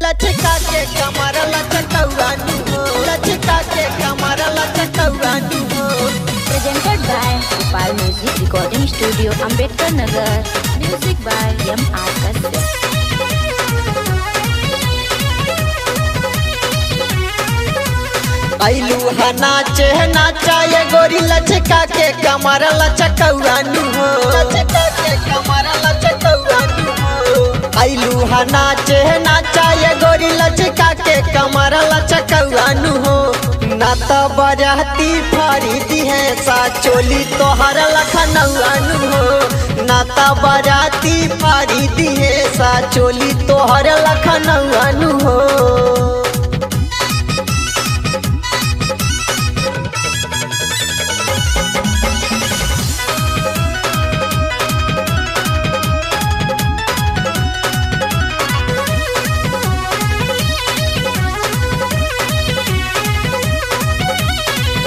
लचका के कमर लचकौआनी हो, लचका के कमर लचकौआनी हो। Presented by Gopal Music Recording Studio, Ambedkar Nagar. Music by M.R. Kashyap. आइलू है नाचे नाचा ये गोरी लचका के कमर लचकौआनी हो, लचका के कमर लचकौआनी हो। आइलू है नाचे नाचा ये गोरी लचका के कमर लचकौआनी हो। ना तो बराती फाड़ी दी है सा चोली तोहर लखनऊआनी हो, ना तो बराती फाड़ी दी है सा चोली तोहर लखनऊआनी हो।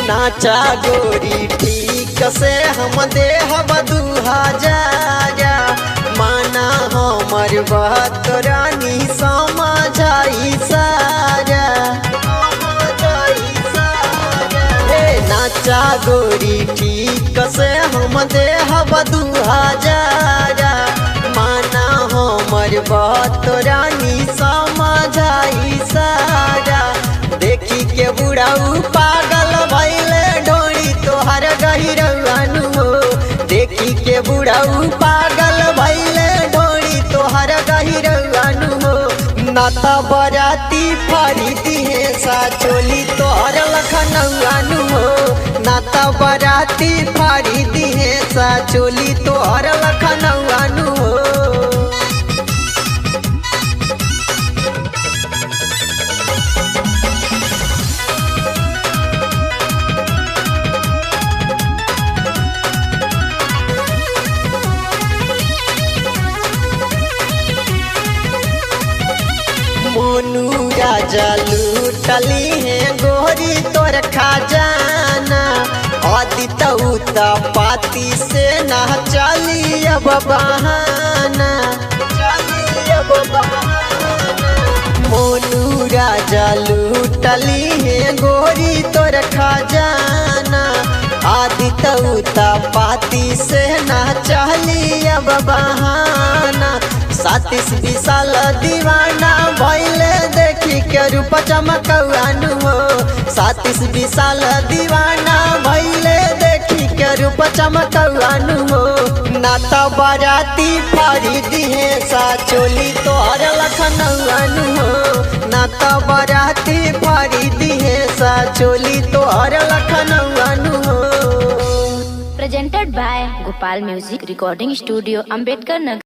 नाचा गोरी ठीक से हम देह बदुहाजा, माना हमर बात रानी समझाई सारा। नाचा गोरी ठीक से हम देह बदुहाजा, माना हमर बात रानी समझाई सारा। देखी के बुढ़ाऊ पागल भइले ढोरी तोहर गहिरौआनी हो, देखी के बुढ़ाऊ पागल भइले ढोरी तोहर गहिरौआनी हो। ना तो बराती फाड़ी दिहे सा चोली तोहर लखनऊआनी हो, ना तो बराती फाड़ी दिहे सा चोली तोहर लखनऊआनी हो। मोनू राजा लूटली है गोरी तोर खजाना, आदित्य पाती से ना चली अब बहाना, चली अब बहाना। मोनू राजा लूटली है गोरी तोर खजाना, आदित्य पाती से ना चली अब बहाना। 37 साल दीवाना भइले देखी के रूप चमकौआनी हो, 37 साल दीवाना भइले देखी के रूप चमकौआनी हो। ना तो बराती फाड़ी दिहे सा चोली तोहर लखनऊआनी हो, ना तो बराती फाड़ी दिहे सा चोली तोहर लखनऊआनी हो। Presented by Gopal Music Recording Studio, Ambedkar Nagar.